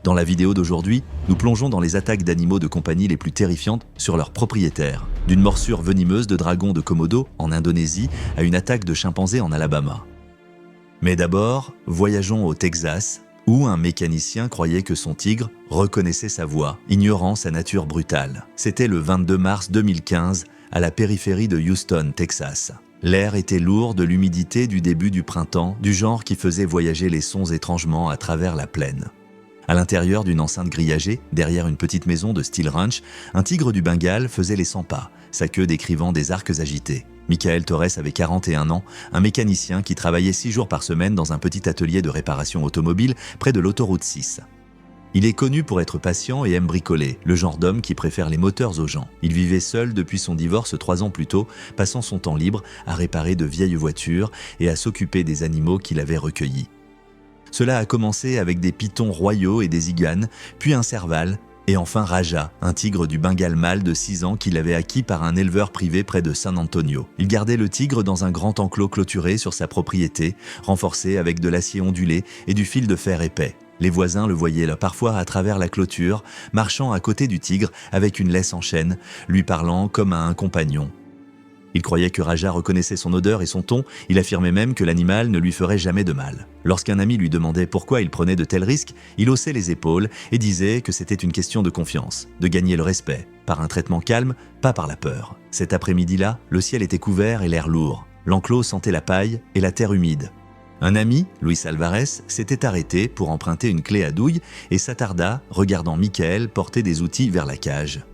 Dans la vidéo d'aujourd'hui, nous plongeons dans les attaques d'animaux de compagnie les plus terrifiantes sur leurs propriétaires. D'une morsure venimeuse de dragon de Komodo en Indonésie à une attaque de chimpanzés en Alabama. Mais d'abord, voyageons au Texas, où un mécanicien croyait que son tigre reconnaissait sa voix, ignorant sa nature brutale. C'était le 22 mars 2015, à la périphérie de Houston, Texas. L'air était lourd de l'humidité du début du printemps, du genre qui faisait voyager les sons étrangement à travers la plaine. À l'intérieur d'une enceinte grillagée, derrière une petite maison de style ranch, un tigre du Bengale faisait les 100 pas, sa queue décrivant des arcs agités. Michael Torres avait 41 ans, un mécanicien qui travaillait 6 jours par semaine dans un petit atelier de réparation automobile près de l'autoroute 6. Il est connu pour être patient et aime bricoler, le genre d'homme qui préfère les moteurs aux gens. Il vivait seul depuis son divorce 3 ans plus tôt, passant son temps libre à réparer de vieilles voitures et à s'occuper des animaux qu'il avait recueillis. Cela a commencé avec des pitons royaux et des iguanes, puis un serval, et enfin Raja, un tigre du Bengale mâle de 6 ans qu'il avait acquis par un éleveur privé près de San Antonio. Il gardait le tigre dans un grand enclos clôturé sur sa propriété, renforcé avec de l'acier ondulé et du fil de fer épais. Les voisins le voyaient là parfois à travers la clôture, marchant à côté du tigre avec une laisse en chaîne, lui parlant comme à un compagnon. Il croyait que Raja reconnaissait son odeur et son ton, il affirmait même que l'animal ne lui ferait jamais de mal. Lorsqu'un ami lui demandait pourquoi il prenait de tels risques, il haussait les épaules et disait que c'était une question de confiance, de gagner le respect, par un traitement calme, pas par la peur. Cet après-midi-là, le ciel était couvert et l'air lourd. L'enclos sentait la paille et la terre humide. Un ami, Luis Alvarez, s'était arrêté pour emprunter une clé à douille et s'attarda, regardant Michael porter des outils vers la cage.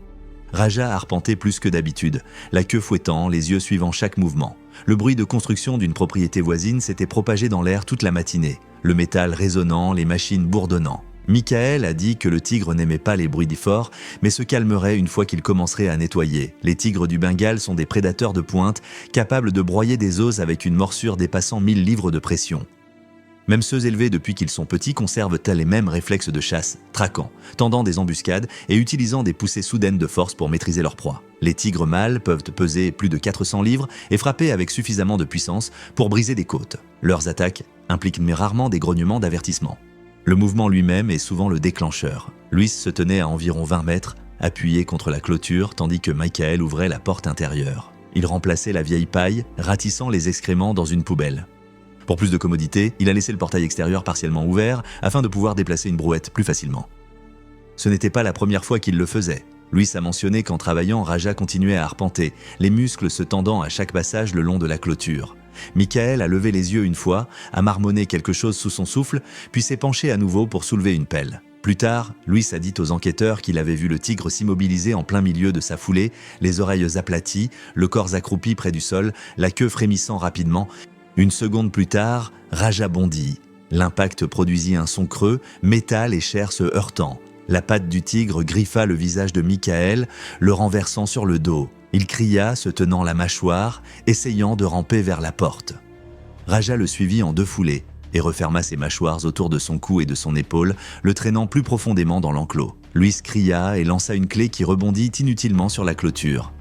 Raja arpentait plus que d'habitude, la queue fouettant, les yeux suivant chaque mouvement. Le bruit de construction d'une propriété voisine s'était propagé dans l'air toute la matinée, le métal résonnant, les machines bourdonnant. Michael a dit que le tigre n'aimait pas les bruits forts, mais se calmerait une fois qu'il commencerait à nettoyer. Les tigres du Bengale sont des prédateurs de pointe, capables de broyer des os avec une morsure dépassant 1000 livres de pression. Même ceux élevés depuis qu'ils sont petits conservent les mêmes réflexes de chasse, traquant, tendant des embuscades et utilisant des poussées soudaines de force pour maîtriser leur proie. Les tigres mâles peuvent peser plus de 400 livres et frapper avec suffisamment de puissance pour briser des côtes. Leurs attaques impliquent mais rarement des grognements d'avertissement. Le mouvement lui-même est souvent le déclencheur. Luis se tenait à environ 20 mètres, appuyé contre la clôture, tandis que Michael ouvrait la porte intérieure. Il remplaçait la vieille paille, ratissant les excréments dans une poubelle. Pour plus de commodité, il a laissé le portail extérieur partiellement ouvert afin de pouvoir déplacer une brouette plus facilement. Ce n'était pas la première fois qu'il le faisait. Luis a mentionné qu'en travaillant, Raja continuait à arpenter, les muscles se tendant à chaque passage le long de la clôture. Michael a levé les yeux une fois, a marmonné quelque chose sous son souffle, puis s'est penché à nouveau pour soulever une pelle. Plus tard, Luis a dit aux enquêteurs qu'il avait vu le tigre s'immobiliser en plein milieu de sa foulée, les oreilles aplaties, le corps accroupi près du sol, la queue frémissant rapidement. Une seconde plus tard, Raja bondit. L'impact produisit un son creux, métal et chair se heurtant. La patte du tigre griffa le visage de Michael, le renversant sur le dos. Il cria, se tenant la mâchoire, essayant de ramper vers la porte. Raja le suivit en 2 foulées et referma ses mâchoires autour de son cou et de son épaule, le traînant plus profondément dans l'enclos. Luis cria et lança une clé qui rebondit inutilement sur la clôture.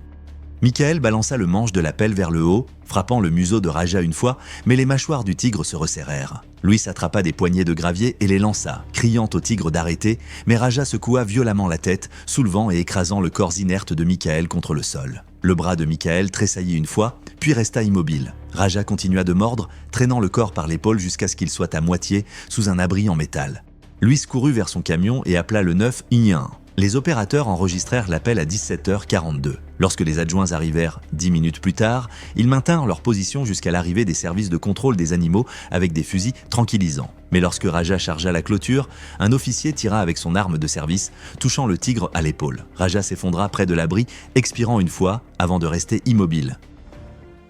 Michael balança le manche de la pelle vers le haut, frappant le museau de Raja une fois, mais les mâchoires du tigre se resserrèrent. Luis attrapa des poignées de gravier et les lança, criant au tigre d'arrêter, mais Raja secoua violemment la tête, soulevant et écrasant le corps inerte de Michael contre le sol. Le bras de Michael tressaillit une fois, puis resta immobile. Raja continua de mordre, traînant le corps par l'épaule jusqu'à ce qu'il soit à moitié sous un abri en métal. Luis courut vers son camion et appela le 911. Les opérateurs enregistrèrent l'appel à 17h42. Lorsque les adjoints arrivèrent 10 minutes plus tard, ils maintinrent leur position jusqu'à l'arrivée des services de contrôle des animaux avec des fusils tranquillisants. Mais lorsque Raja chargea la clôture, un officier tira avec son arme de service, touchant le tigre à l'épaule. Raja s'effondra près de l'abri, expirant une fois avant de rester immobile.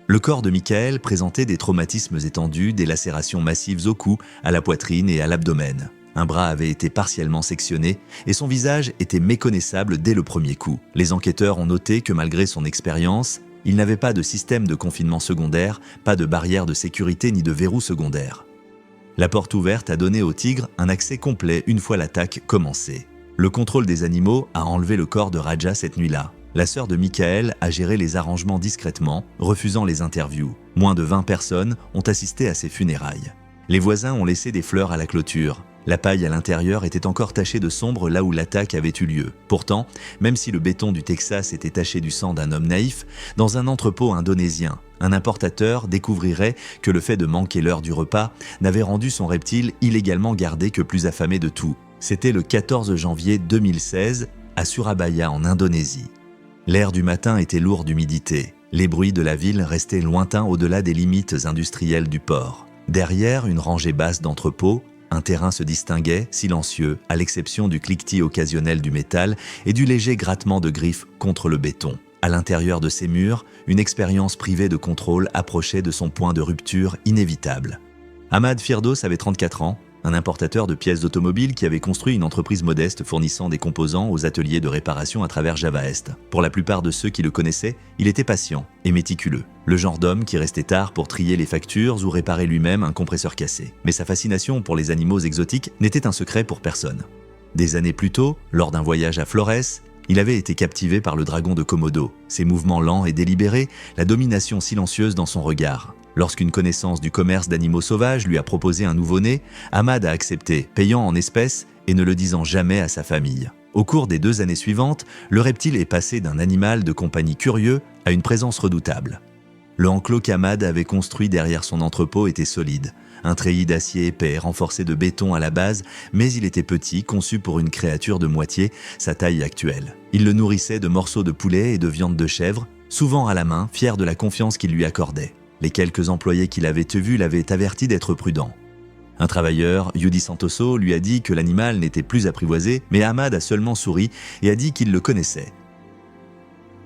Le corps de Michael présentait des traumatismes étendus, des lacérations massives au cou, à la poitrine et à l'abdomen. Un bras avait été partiellement sectionné et son visage était méconnaissable dès le premier coup. Les enquêteurs ont noté que malgré son expérience, il n'avait pas de système de confinement secondaire, pas de barrière de sécurité ni de verrou secondaire. La porte ouverte a donné au tigre un accès complet une fois l'attaque commencée. Le contrôle des animaux a enlevé le corps de Raja cette nuit-là. La sœur de Michael a géré les arrangements discrètement, refusant les interviews. Moins de 20 personnes ont assisté à ses funérailles. Les voisins ont laissé des fleurs à la clôture. La paille à l'intérieur était encore tachée de sombre là où l'attaque avait eu lieu. Pourtant, même si le béton du Texas était taché du sang d'un homme naïf, dans un entrepôt indonésien, un importateur découvrirait que le fait de manquer l'heure du repas n'avait rendu son reptile illégalement gardé que plus affamé de tout. C'était le 14 janvier 2016, à Surabaya en Indonésie. L'air du matin était lourd d'humidité. Les bruits de la ville restaient lointains au-delà des limites industrielles du port. Derrière une rangée basse d'entrepôts, un terrain se distinguait, silencieux, à l'exception du cliquetis occasionnel du métal et du léger grattement de griffes contre le béton. À l'intérieur de ces murs, une expérience privée de contrôle approchait de son point de rupture inévitable. Ahmad Firdos avait 34 ans, un importateur de pièces d'automobile qui avait construit une entreprise modeste fournissant des composants aux ateliers de réparation à travers Java Est. Pour la plupart de ceux qui le connaissaient, il était patient et méticuleux. Le genre d'homme qui restait tard pour trier les factures ou réparer lui-même un compresseur cassé. Mais sa fascination pour les animaux exotiques n'était un secret pour personne. Des années plus tôt, lors d'un voyage à Flores, il avait été captivé par le dragon de Komodo, ses mouvements lents et délibérés, la domination silencieuse dans son regard. Lorsqu'une connaissance du commerce d'animaux sauvages lui a proposé un nouveau-né, Ahmad a accepté, payant en espèces et ne le disant jamais à sa famille. Au cours des 2 années suivantes, le reptile est passé d'un animal de compagnie curieux à une présence redoutable. Le enclos qu'Ahmad avait construit derrière son entrepôt était solide, un treillis d'acier épais renforcé de béton à la base, mais il était petit, conçu pour une créature de moitié sa taille actuelle. Il le nourrissait de morceaux de poulet et de viande de chèvre, souvent à la main, fier de la confiance qu'il lui accordait. Les quelques employés qu'il avait vus l'avaient averti d'être prudent. Un travailleur, Yudi Santoso, lui a dit que l'animal n'était plus apprivoisé, mais Ahmad a seulement souri et a dit qu'il le connaissait.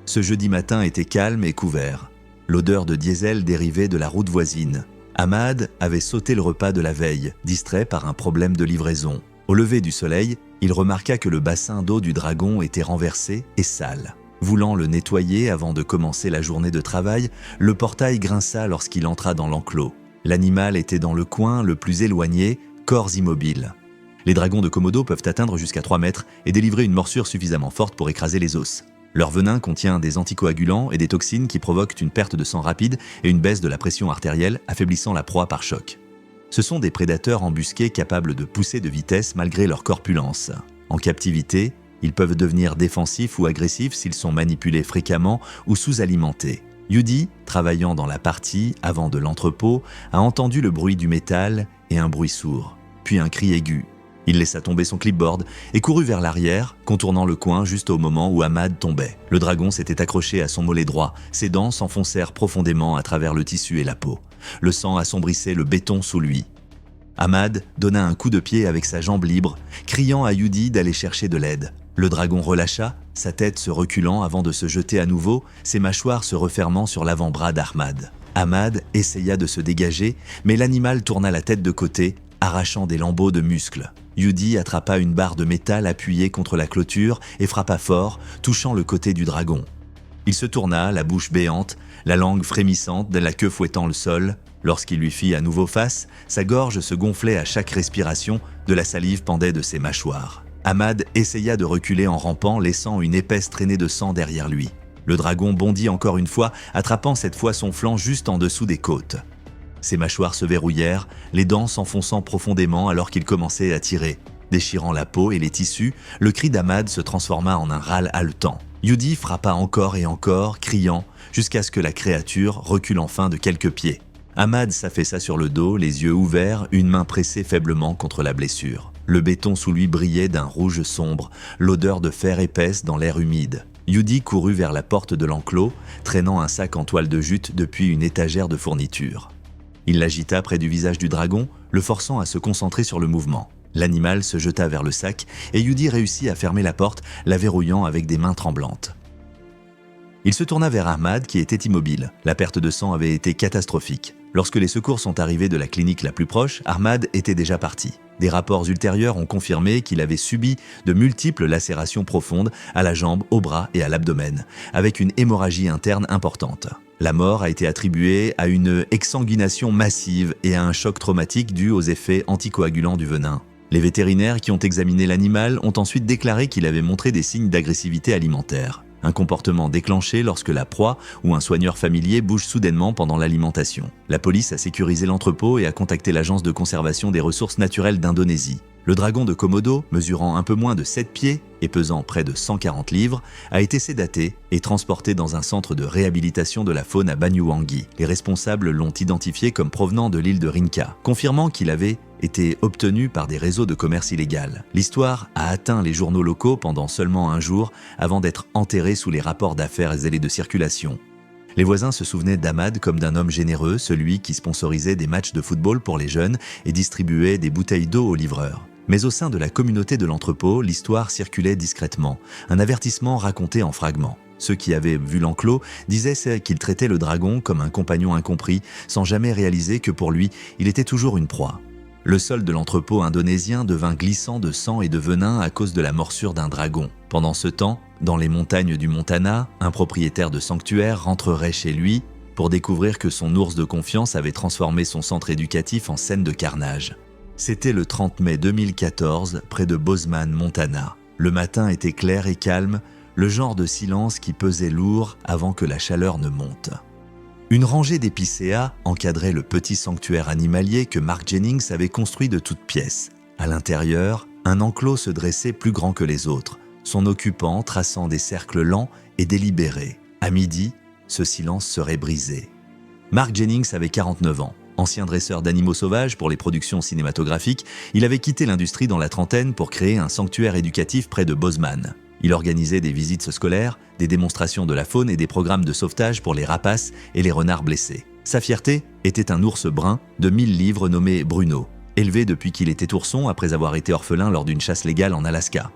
Ce jeudi matin était calme et couvert. L'odeur de diesel dérivait de la route voisine. Ahmad avait sauté le repas de la veille, distrait par un problème de livraison. Au lever du soleil, il remarqua que le bassin d'eau du dragon était renversé et sale. Voulant le nettoyer avant de commencer la journée de travail, le portail grinça lorsqu'il entra dans l'enclos. L'animal était dans le coin le plus éloigné, corps immobile. Les dragons de Komodo peuvent atteindre jusqu'à 3 mètres et délivrer une morsure suffisamment forte pour écraser les os. Leur venin contient des anticoagulants et des toxines qui provoquent une perte de sang rapide et une baisse de la pression artérielle, affaiblissant la proie par choc. Ce sont des prédateurs embusqués capables de pousser de vitesse malgré leur corpulence. En captivité, ils peuvent devenir défensifs ou agressifs s'ils sont manipulés fréquemment ou sous-alimentés. Yudi, travaillant dans la partie avant de l'entrepôt, a entendu le bruit du métal et un bruit sourd, puis un cri aigu. Il laissa tomber son clipboard et courut vers l'arrière, contournant le coin juste au moment où Ahmad tombait. Le dragon s'était accroché à son mollet droit, ses dents s'enfoncèrent profondément à travers le tissu et la peau. Le sang assombrissait le béton sous lui. Ahmad donna un coup de pied avec sa jambe libre, criant à Yudi d'aller chercher de l'aide. Le dragon relâcha, sa tête se reculant avant de se jeter à nouveau, ses mâchoires se refermant sur l'avant-bras d'Ahmad. Ahmad essaya de se dégager, mais l'animal tourna la tête de côté, arrachant des lambeaux de muscles. Yudi attrapa une barre de métal appuyée contre la clôture et frappa fort, touchant le côté du dragon. Il se tourna, la bouche béante, la langue frémissante, la queue fouettant le sol. Lorsqu'il lui fit à nouveau face, sa gorge se gonflait à chaque respiration, de la salive pendait de ses mâchoires. Ahmad essaya de reculer en rampant, laissant une épaisse traînée de sang derrière lui. Le dragon bondit encore une fois, attrapant cette fois son flanc juste en dessous des côtes. Ses mâchoires se verrouillèrent, les dents s'enfonçant profondément alors qu'il commençait à tirer. Déchirant la peau et les tissus, le cri d'Ahmad se transforma en un râle haletant. Yudi frappa encore et encore, criant, jusqu'à ce que la créature recule enfin de quelques pieds. Ahmad s'affaissa sur le dos, les yeux ouverts, une main pressée faiblement contre la blessure. Le béton sous lui brillait d'un rouge sombre, l'odeur de fer épaisse dans l'air humide. Yudi courut vers la porte de l'enclos, traînant un sac en toile de jute depuis une étagère de fourniture. Il l'agita près du visage du dragon, le forçant à se concentrer sur le mouvement. L'animal se jeta vers le sac et Yudi réussit à fermer la porte, la verrouillant avec des mains tremblantes. Il se tourna vers Ahmad qui était immobile. La perte de sang avait été catastrophique. Lorsque les secours sont arrivés de la clinique la plus proche, Ahmad était déjà parti. Des rapports ultérieurs ont confirmé qu'il avait subi de multiples lacérations profondes à la jambe, au bras et à l'abdomen, avec une hémorragie interne importante. La mort a été attribuée à une exsanguination massive et à un choc traumatique dû aux effets anticoagulants du venin. Les vétérinaires qui ont examiné l'animal ont ensuite déclaré qu'il avait montré des signes d'agressivité alimentaire. Un comportement déclenché lorsque la proie ou un soigneur familier bouge soudainement pendant l'alimentation. La police a sécurisé l'entrepôt et a contacté l'Agence de conservation des ressources naturelles d'Indonésie. Le dragon de Komodo, mesurant un peu moins de 7 pieds et pesant près de 140 livres, a été sédaté et transporté dans un centre de réhabilitation de la faune à Banyuwangi. Les responsables l'ont identifié comme provenant de l'île de Rinca, confirmant qu'il avait été obtenu par des réseaux de commerce illégal. L'histoire a atteint les journaux locaux pendant seulement un jour avant d'être enterrée sous les rapports d'affaires zélés de circulation. Les voisins se souvenaient d'Ahmad comme d'un homme généreux, celui qui sponsorisait des matchs de football pour les jeunes et distribuait des bouteilles d'eau aux livreurs. Mais au sein de la communauté de l'entrepôt, l'histoire circulait discrètement, un avertissement raconté en fragments. Ceux qui avaient vu l'enclos disaient qu'il traitait le dragon comme un compagnon incompris, sans jamais réaliser que pour lui, il était toujours une proie. Le sol de l'entrepôt indonésien devint glissant de sang et de venin à cause de la morsure d'un dragon. Pendant ce temps, dans les montagnes du Montana, un propriétaire de sanctuaire rentrerait chez lui pour découvrir que son ours de confiance avait transformé son centre éducatif en scène de carnage. C'était le 30 mai 2014, près de Bozeman, Montana. Le matin était clair et calme, le genre de silence qui pesait lourd avant que la chaleur ne monte. Une rangée d'épicéas encadrait le petit sanctuaire animalier que Mark Jennings avait construit de toutes pièces. À l'intérieur, un enclos se dressait plus grand que les autres, son occupant traçant des cercles lents et délibérés. À midi, ce silence serait brisé. Mark Jennings avait 49 ans. Ancien dresseur d'animaux sauvages pour les productions cinématographiques, il avait quitté l'industrie dans la trentaine pour créer un sanctuaire éducatif près de Bozeman. Il organisait des visites scolaires, des démonstrations de la faune et des programmes de sauvetage pour les rapaces et les renards blessés. Sa fierté était un ours brun de 1000 livres nommé Bruno, élevé depuis qu'il était ourson après avoir été orphelin lors d'une chasse légale en Alaska.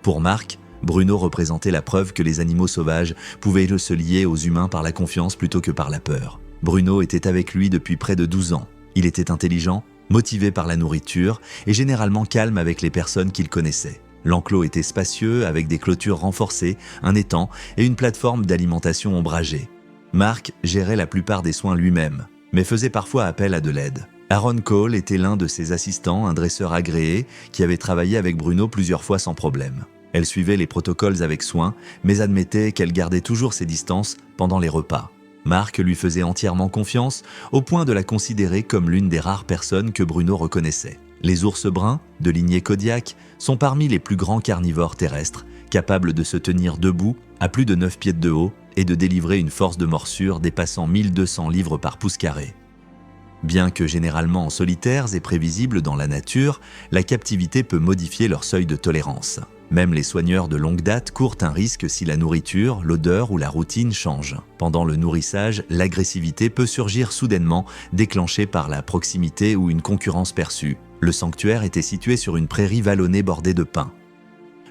Pour Mark, Bruno représentait la preuve que les animaux sauvages pouvaient se lier aux humains par la confiance plutôt que par la peur. Bruno était avec lui depuis près de 12 ans. Il était intelligent, motivé par la nourriture et généralement calme avec les personnes qu'il connaissait. L'enclos était spacieux avec des clôtures renforcées, un étang et une plateforme d'alimentation ombragée. Mark gérait la plupart des soins lui-même, mais faisait parfois appel à de l'aide. Aaron Cole était l'un de ses assistants, un dresseur agréé qui avait travaillé avec Bruno plusieurs fois sans problème. Elle suivait les protocoles avec soin, mais admettait qu'elle gardait toujours ses distances pendant les repas. Mark lui faisait entièrement confiance, au point de la considérer comme l'une des rares personnes que Bruno reconnaissait. Les ours bruns, de lignée Kodiak, sont parmi les plus grands carnivores terrestres, capables de se tenir debout à plus de 9 pieds de haut et de délivrer une force de morsure dépassant 1200 livres par pouce carré. Bien que généralement solitaires et prévisibles dans la nature, la captivité peut modifier leur seuil de tolérance. Même les soigneurs de longue date courent un risque si la nourriture, l'odeur ou la routine changent. Pendant le nourrissage, l'agressivité peut surgir soudainement, déclenchée par la proximité ou une concurrence perçue. Le sanctuaire était situé sur une prairie vallonnée bordée de pins.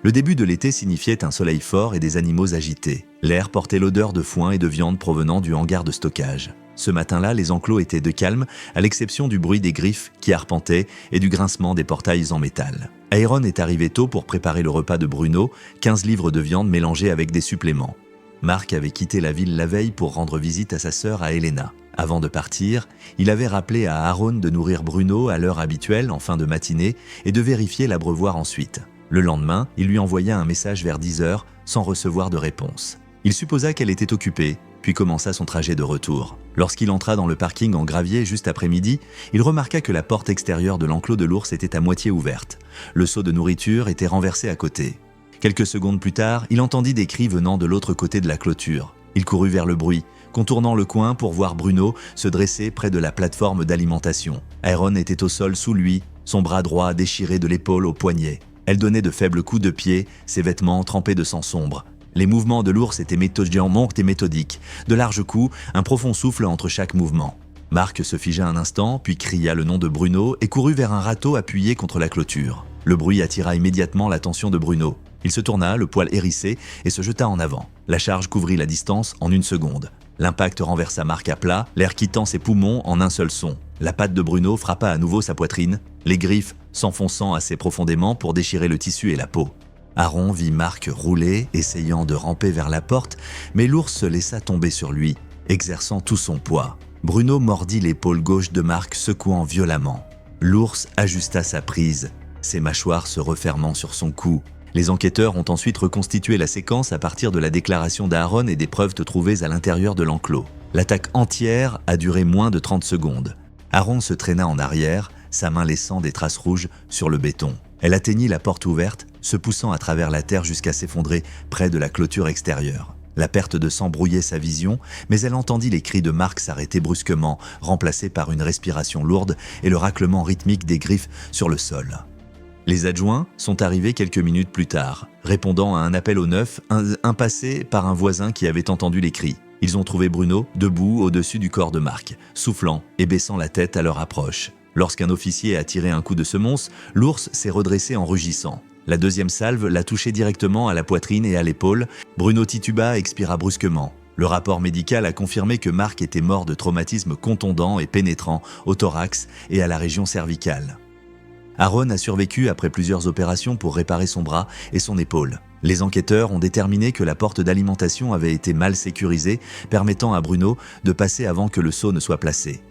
Le début de l'été signifiait un soleil fort et des animaux agités. L'air portait l'odeur de foin et de viande provenant du hangar de stockage. Ce matin-là, les enclos étaient de calme, à l'exception du bruit des griffes qui arpentaient et du grincement des portails en métal. Aaron est arrivé tôt pour préparer le repas de Bruno, 15 livres de viande mélangés avec des suppléments. Mark avait quitté la ville la veille pour rendre visite à sa sœur à Helena. Avant de partir, il avait rappelé à Aaron de nourrir Bruno à l'heure habituelle en fin de matinée et de vérifier l'abreuvoir ensuite. Le lendemain, il lui envoya un message vers 10 h sans recevoir de réponse. Il supposa qu'elle était occupée, puis commença son trajet de retour. Lorsqu'il entra dans le parking en gravier juste après midi, il remarqua que la porte extérieure de l'enclos de l'ours était à moitié ouverte. Le seau de nourriture était renversé à côté. Quelques secondes plus tard, il entendit des cris venant de l'autre côté de la clôture. Il courut vers le bruit, contournant le coin pour voir Bruno se dresser près de la plateforme d'alimentation. Aaron était au sol sous lui, son bras droit déchiré de l'épaule au poignet. Elle donnait de faibles coups de pied, ses vêtements trempés de sang sombre. Les mouvements de l'ours étaient méthodiquement et méthodiques. De larges coups, un profond souffle entre chaque mouvement. Mark se figea un instant, puis cria le nom de Bruno et courut vers un râteau appuyé contre la clôture. Le bruit attira immédiatement l'attention de Bruno. Il se tourna, le poil hérissé, et se jeta en avant. La charge couvrit la distance en 1 seconde. L'impact renversa Mark à plat, l'air quittant ses poumons en un seul son. La patte de Bruno frappa à nouveau sa poitrine, les griffes s'enfonçant assez profondément pour déchirer le tissu et la peau. Aaron vit Mark rouler, essayant de ramper vers la porte, mais l'ours se laissa tomber sur lui, exerçant tout son poids. Bruno mordit l'épaule gauche de Mark, secouant violemment. L'ours ajusta sa prise, ses mâchoires se refermant sur son cou. Les enquêteurs ont ensuite reconstitué la séquence à partir de la déclaration d'Aaron et des preuves trouvées à l'intérieur de l'enclos. L'attaque entière a duré moins de 30 secondes. Aaron se traîna en arrière, sa main laissant des traces rouges sur le béton. Elle atteignit la porte ouverte, se poussant à travers la terre jusqu'à s'effondrer près de la clôture extérieure. La perte de sang brouillait sa vision, mais elle entendit les cris de Mark s'arrêter brusquement, remplacés par une respiration lourde et le raclement rythmique des griffes sur le sol. Les adjoints sont arrivés quelques minutes plus tard, répondant à un appel au 9, passé par un voisin qui avait entendu les cris. Ils ont trouvé Bruno debout au-dessus du corps de Mark, soufflant et baissant la tête à leur approche. Lorsqu'un officier a tiré un coup de semonce, l'ours s'est redressé en rugissant. La deuxième salve l'a touché directement à la poitrine et à l'épaule. Bruno tituba, expira brusquement. Le rapport médical a confirmé que Mark était mort de traumatisme contondant et pénétrant au thorax et à la région cervicale. Aaron a survécu après plusieurs opérations pour réparer son bras et son épaule. Les enquêteurs ont déterminé que la porte d'alimentation avait été mal sécurisée, permettant à Bruno de passer avant que le seau ne soit placé.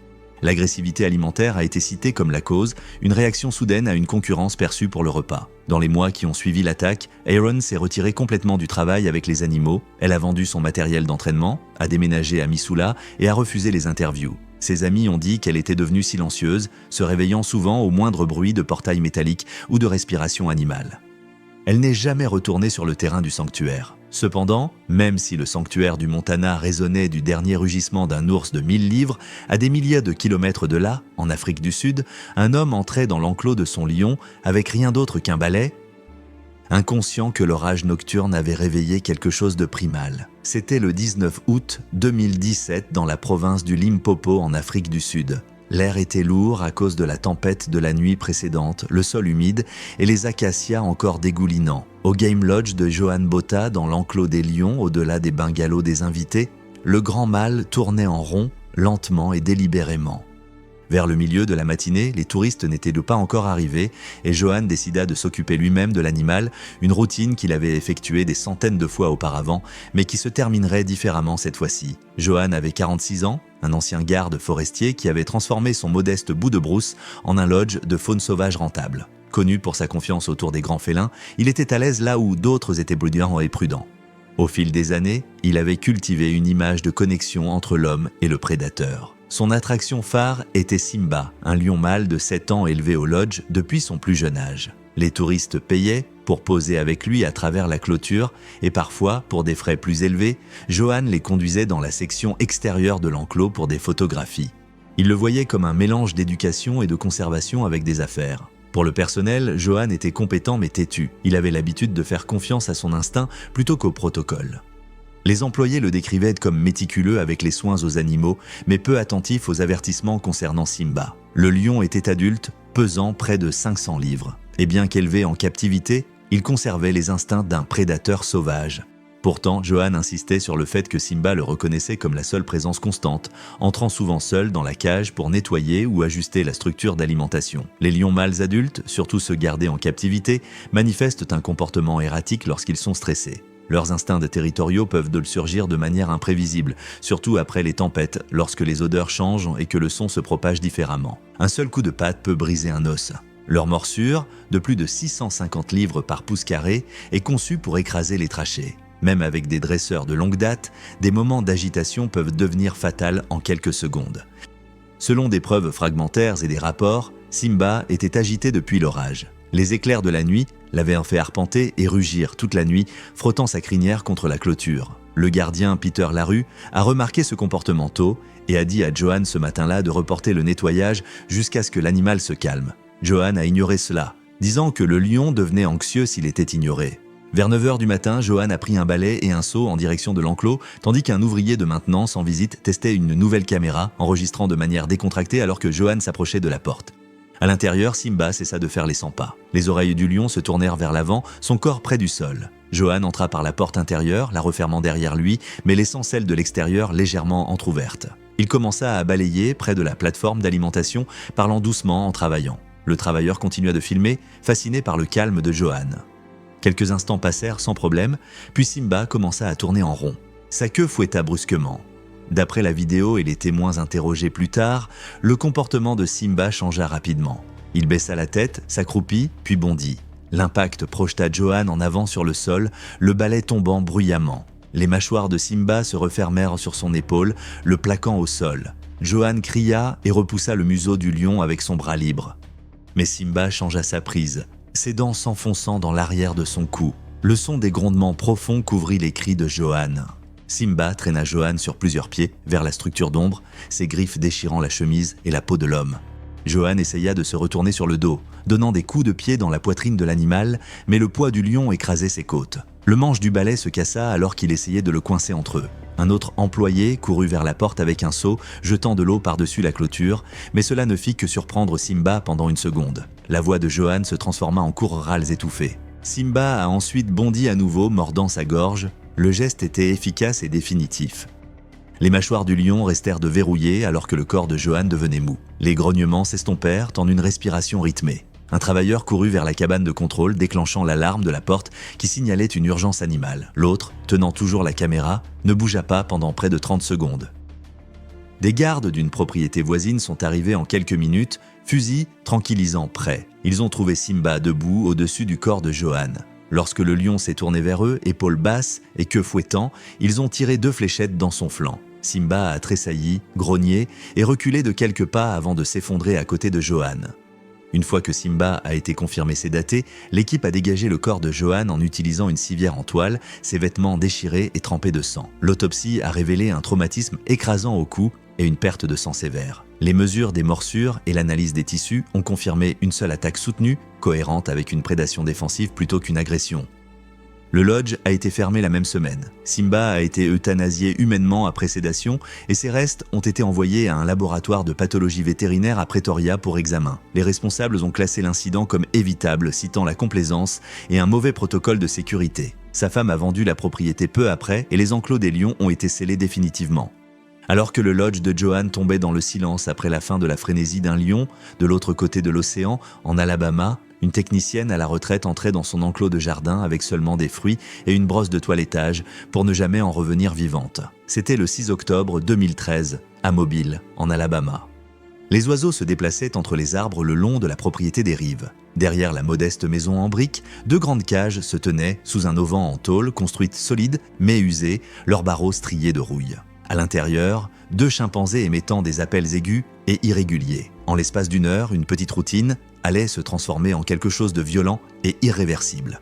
L'agressivité alimentaire a été citée comme la cause, une réaction soudaine à une concurrence perçue pour le repas. Dans les mois qui ont suivi l'attaque, Aaron s'est retirée complètement du travail avec les animaux, elle a vendu son matériel d'entraînement, a déménagé à Missoula et a refusé les interviews. Ses amis ont dit qu'elle était devenue silencieuse, se réveillant souvent au moindre bruit de portail métallique ou de respiration animale. Elle n'est jamais retournée sur le terrain du sanctuaire. Cependant, même si le sanctuaire du Montana résonnait du dernier rugissement d'un ours de 1000 livres, à des milliers de kilomètres de là, en Afrique du Sud, un homme entrait dans l'enclos de son lion avec rien d'autre qu'un balai, inconscient que l'orage nocturne avait réveillé quelque chose de primal. C'était le 19 août 2017 dans la province du Limpopo en Afrique du Sud. L'air était lourd à cause de la tempête de la nuit précédente, le sol humide et les acacias encore dégoulinants. Au Game Lodge de Johan Botha, dans l'enclos des lions, au-delà des bungalows des invités, le grand mâle tournait en rond, lentement et délibérément. Vers le milieu de la matinée, les touristes n'étaient pas encore arrivés et Johan décida de s'occuper lui-même de l'animal, une routine qu'il avait effectuée des centaines de fois auparavant, mais qui se terminerait différemment cette fois-ci. Johan avait 46 ans, un ancien garde forestier qui avait transformé son modeste bout de brousse en un lodge de faune sauvage rentable. Connu pour sa confiance autour des grands félins, il était à l'aise là où d'autres étaient bruyants et prudents. Au fil des années, il avait cultivé une image de connexion entre l'homme et le prédateur. Son attraction phare était Simba, un lion mâle de 7 ans élevé au lodge depuis son plus jeune âge. Les touristes payaient pour poser avec lui à travers la clôture et parfois, pour des frais plus élevés, Johan les conduisait dans la section extérieure de l'enclos pour des photographies. Il le voyait comme un mélange d'éducation et de conservation avec des affaires. Pour le personnel, Johan était compétent mais têtu. Il avait l'habitude de faire confiance à son instinct plutôt qu'au protocole. Les employés le décrivaient comme méticuleux avec les soins aux animaux, mais peu attentif aux avertissements concernant Simba. Le lion était adulte, pesant près de 500 livres. Et bien qu'élevé en captivité, il conservait les instincts d'un prédateur sauvage. Pourtant, Johan insistait sur le fait que Simba le reconnaissait comme la seule présence constante, entrant souvent seul dans la cage pour nettoyer ou ajuster la structure d'alimentation. Les lions mâles adultes, surtout ceux gardés en captivité, manifestent un comportement erratique lorsqu'ils sont stressés. Leurs instincts territoriaux peuvent surgir de manière imprévisible, surtout après les tempêtes, lorsque les odeurs changent et que le son se propage différemment. Un seul coup de patte peut briser un os. Leur morsure, de plus de 650 livres par pouce carré, est conçue pour écraser les trachées. Même avec des dresseurs de longue date, des moments d'agitation peuvent devenir fatals en quelques secondes. Selon des preuves fragmentaires et des rapports, Simba était agité depuis l'orage. Les éclairs de la nuit l'avaient fait arpenter et rugir toute la nuit, frottant sa crinière contre la clôture. Le gardien Peter Larue a remarqué ce comportement tôt et a dit à Johan ce matin-là de reporter le nettoyage jusqu'à ce que l'animal se calme. Johan a ignoré cela, disant que le lion devenait anxieux s'il était ignoré. Vers 9h du matin, Johan a pris un balai et un seau en direction de l'enclos, tandis qu'un ouvrier de maintenance en visite testait une nouvelle caméra, enregistrant de manière décontractée alors que Johan s'approchait de la porte. À l'intérieur, Simba cessa de faire les 100 pas. Les oreilles du lion se tournèrent vers l'avant, son corps près du sol. Johan entra par la porte intérieure, la refermant derrière lui, mais laissant celle de l'extérieur légèrement entr'ouverte. Il commença à balayer près de la plateforme d'alimentation, parlant doucement en travaillant. Le travailleur continua de filmer, fasciné par le calme de Johan. Quelques instants passèrent sans problème, puis Simba commença à tourner en rond. Sa queue fouetta brusquement. D'après la vidéo et les témoins interrogés plus tard, le comportement de Simba changea rapidement. Il baissa la tête, s'accroupit, puis bondit. L'impact projeta Johan en avant sur le sol, le balai tombant bruyamment. Les mâchoires de Simba se refermèrent sur son épaule, le plaquant au sol. Johan cria et repoussa le museau du lion avec son bras libre. Mais Simba changea sa prise. ses dents s'enfonçant dans l'arrière de son cou. Le son des grondements profonds couvrit les cris de Johan. Simba traîna Johan sur plusieurs pieds vers la structure d'ombre, ses griffes déchirant la chemise et la peau de l'homme. Johan essaya de se retourner sur le dos, donnant des coups de pied dans la poitrine de l'animal, mais le poids du lion écrasait ses côtes. Le manche du balai se cassa alors qu'il essayait de le coincer entre eux. Un autre employé courut vers la porte avec un seau, jetant de l'eau par-dessus la clôture, mais cela ne fit que surprendre Simba pendant une seconde. La voix de Johan se transforma en courts râles étouffés. Simba a ensuite bondi à nouveau, mordant sa gorge. Le geste était efficace et définitif. Les mâchoires du lion restèrent de verrouillées alors que le corps de Johan devenait mou. Les grognements s'estompèrent en une respiration rythmée. Un travailleur courut vers la cabane de contrôle, déclenchant l'alarme de la porte qui signalait une urgence animale. L'autre, tenant toujours la caméra, ne bougea pas pendant près de 30 secondes. Des gardes d'une propriété voisine sont arrivés en quelques minutes, fusils tranquillisants prêts. Ils ont trouvé Simba debout au-dessus du corps de Johan. Lorsque le lion s'est tourné vers eux, épaules basses et queue fouettant, ils ont tiré 2 fléchettes dans son flanc. Simba a tressailli, grogné et reculé de quelques pas avant de s'effondrer à côté de Johan. Une fois que Simba a été confirmé sédaté, l'équipe a dégagé le corps de Johan en utilisant une civière en toile, ses vêtements déchirés et trempés de sang. L'autopsie a révélé un traumatisme écrasant au cou et une perte de sang sévère. Les mesures des morsures et l'analyse des tissus ont confirmé une seule attaque soutenue, cohérente avec une prédation défensive plutôt qu'une agression. Le lodge a été fermé la même semaine. Simba a été euthanasié humainement après sédation et ses restes ont été envoyés à un laboratoire de pathologie vétérinaire à Pretoria pour examen. Les responsables ont classé l'incident comme évitable, citant la complaisance et un mauvais protocole de sécurité. Sa femme a vendu la propriété peu après et les enclos des lions ont été scellés définitivement. Alors que le lodge de Johan tombait dans le silence après la fin de la frénésie d'un lion, de l'autre côté de l'océan, en Alabama, une technicienne à la retraite entrait dans son enclos de jardin avec seulement des fruits et une brosse de toilettage pour ne jamais en revenir vivante. C'était le 6 octobre 2013, à Mobile, en Alabama. Les oiseaux se déplaçaient entre les arbres le long de la propriété des rives. Derrière la modeste maison en briques, 2 grandes cages se tenaient sous un auvent en tôle construite solide mais usée, leurs barreaux striés de rouille. À l'intérieur, 2 chimpanzés émettant des appels aigus et irréguliers. En l'espace d'une heure, une petite routine allait se transformer en quelque chose de violent et irréversible.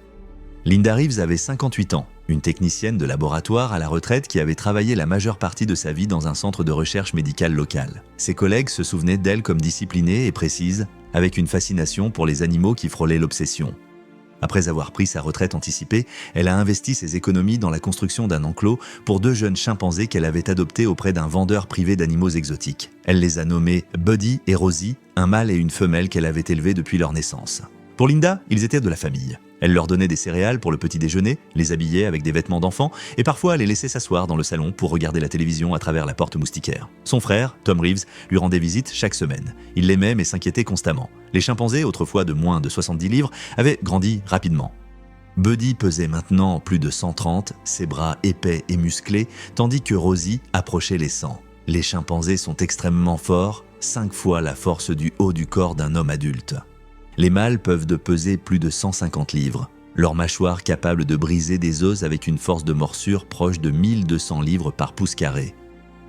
Linda Reeves avait 58 ans, une technicienne de laboratoire à la retraite qui avait travaillé la majeure partie de sa vie dans un centre de recherche médicale local. Ses collègues se souvenaient d'elle comme disciplinée et précise, avec une fascination pour les animaux qui frôlaient l'obsession. Après avoir pris sa retraite anticipée, elle a investi ses économies dans la construction d'un enclos pour 2 jeunes chimpanzés qu'elle avait adoptés auprès d'un vendeur privé d'animaux exotiques. Elle les a nommés Buddy et Rosie, un mâle et une femelle qu'elle avait élevés depuis leur naissance. Pour Linda, ils étaient de la famille. Elle leur donnait des céréales pour le petit déjeuner, les habillait avec des vêtements d'enfant et parfois les laissait s'asseoir dans le salon pour regarder la télévision à travers la porte moustiquaire. Son frère, Tom Reeves, lui rendait visite chaque semaine. Il l'aimait mais s'inquiétait constamment. Les chimpanzés, autrefois de moins de 70 livres, avaient grandi rapidement. Buddy pesait maintenant plus de 130, ses bras épais et musclés, tandis que Rosie approchait les 100. Les chimpanzés sont extrêmement forts, 5 fois la force du haut du corps d'un homme adulte. Les mâles peuvent peser plus de 150 livres, leur mâchoire capable de briser des os avec une force de morsure proche de 1200 livres par pouce carré.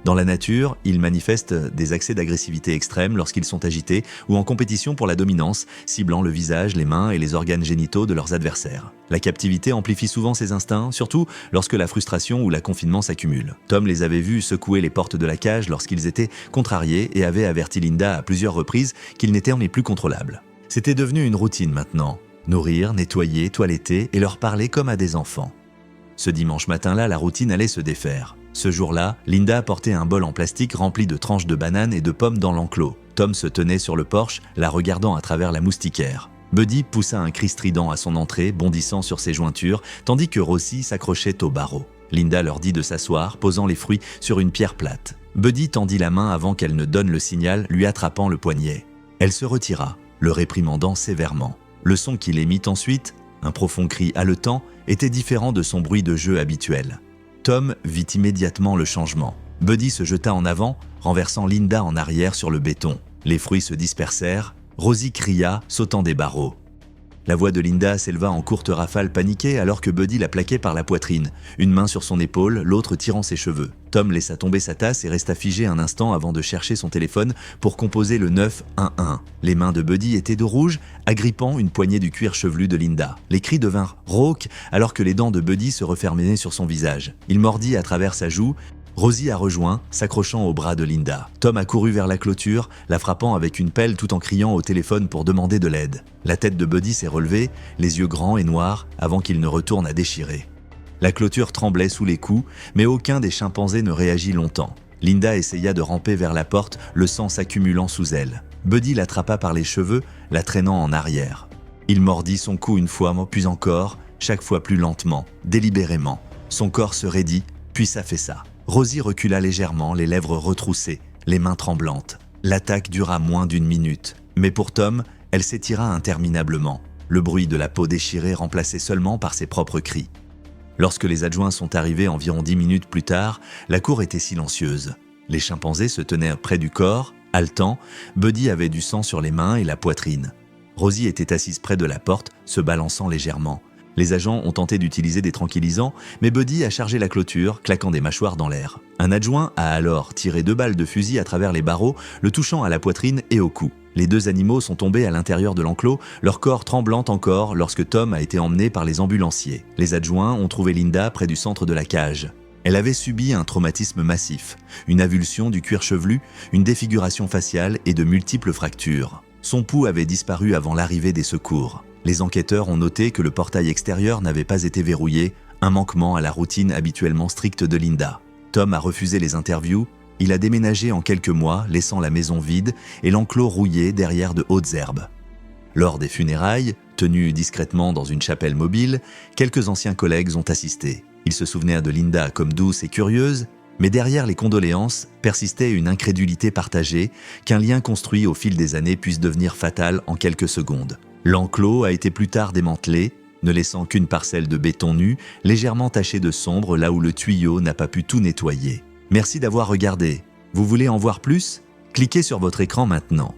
Dans la nature, ils manifestent des accès d'agressivité extrême lorsqu'ils sont agités ou en compétition pour la dominance, ciblant le visage, les mains et les organes génitaux de leurs adversaires. La captivité amplifie souvent ces instincts, surtout lorsque la frustration ou la confinement s'accumulent. Tom les avait vus secouer les portes de la cage lorsqu'ils étaient contrariés et avait averti Linda à plusieurs reprises qu'ils n'étaient plus contrôlables. C'était devenu une routine maintenant. Nourrir, nettoyer, toiletter et leur parler comme à des enfants. Ce dimanche matin-là, la routine allait se défaire. Ce jour-là, Linda portait un bol en plastique rempli de tranches de bananes et de pommes dans l'enclos. Tom se tenait sur le porche, la regardant à travers la moustiquaire. Buddy poussa un cri strident à son entrée, bondissant sur ses jointures, tandis que Rosie s'accrochait au barreau. Linda leur dit de s'asseoir, posant les fruits sur une pierre plate. Buddy tendit la main avant qu'elle ne donne le signal, lui attrapant le poignet. Elle se retira, le réprimandant sévèrement. Le son qu'il émit ensuite, un profond cri haletant, était différent de son bruit de jeu habituel. Tom vit immédiatement le changement. Buddy se jeta en avant, renversant Linda en arrière sur le béton. Les fruits se dispersèrent, Rosie cria, sautant des barreaux. La voix de Linda s'éleva en courte rafale paniquée alors que Buddy la plaquait par la poitrine, une main sur son épaule, l'autre tirant ses cheveux. Tom laissa tomber sa tasse et resta figé un instant avant de chercher son téléphone pour composer le 911. Les mains de Buddy étaient de rouge, agrippant une poignée du cuir chevelu de Linda. Les cris devinrent rauques alors que les dents de Buddy se refermaient sur son visage. Il mordit à travers sa joue. Rosie a rejoint, s'accrochant au bras de Linda. Tom a couru vers la clôture, la frappant avec une pelle tout en criant au téléphone pour demander de l'aide. La tête de Buddy s'est relevée, les yeux grands et noirs, avant qu'il ne retourne à déchirer. La clôture tremblait sous les coups, mais aucun des chimpanzés ne réagit longtemps. Linda essaya de ramper vers la porte, le sang s'accumulant sous elle. Buddy l'attrapa par les cheveux, la traînant en arrière. Il mordit son cou une fois, puis encore, chaque fois plus lentement, délibérément. Son corps se raidit, puis s'affaissa. Rosie recula légèrement, les lèvres retroussées, les mains tremblantes. L'attaque dura moins d'une minute, mais pour Tom, elle s'étira interminablement, le bruit de la peau déchirée remplacé seulement par ses propres cris. Lorsque les adjoints sont arrivés environ 10 minutes plus tard, la cour était silencieuse. Les chimpanzés se tenaient près du corps, haletant. Buddy avait du sang sur les mains et la poitrine. Rosie était assise près de la porte, se balançant légèrement. Les agents ont tenté d'utiliser des tranquillisants, mais Buddy a chargé la clôture, claquant des mâchoires dans l'air. Un adjoint a alors tiré 2 balles de fusil à travers les barreaux, le touchant à la poitrine et au cou. Les 2 animaux sont tombés à l'intérieur de l'enclos, leur corps tremblant encore lorsque Tom a été emmené par les ambulanciers. Les adjoints ont trouvé Linda près du centre de la cage. Elle avait subi un traumatisme massif, une avulsion du cuir chevelu, une défiguration faciale et de multiples fractures. Son pouls avait disparu avant l'arrivée des secours. Les enquêteurs ont noté que le portail extérieur n'avait pas été verrouillé, un manquement à la routine habituellement stricte de Linda. Tom a refusé les interviews, il a déménagé en quelques mois, laissant la maison vide et l'enclos rouillé derrière de hautes herbes. Lors des funérailles, tenues discrètement dans une chapelle mobile, quelques anciens collègues ont assisté. Ils se souvenaient de Linda comme douce et curieuse, mais derrière les condoléances persistait une incrédulité partagée qu'un lien construit au fil des années puisse devenir fatal en quelques secondes. L'enclos a été plus tard démantelé, ne laissant qu'une parcelle de béton nu, légèrement tachée de sombre là où le tuyau n'a pas pu tout nettoyer. Merci d'avoir regardé. Vous voulez en voir plus ? Cliquez sur votre écran maintenant.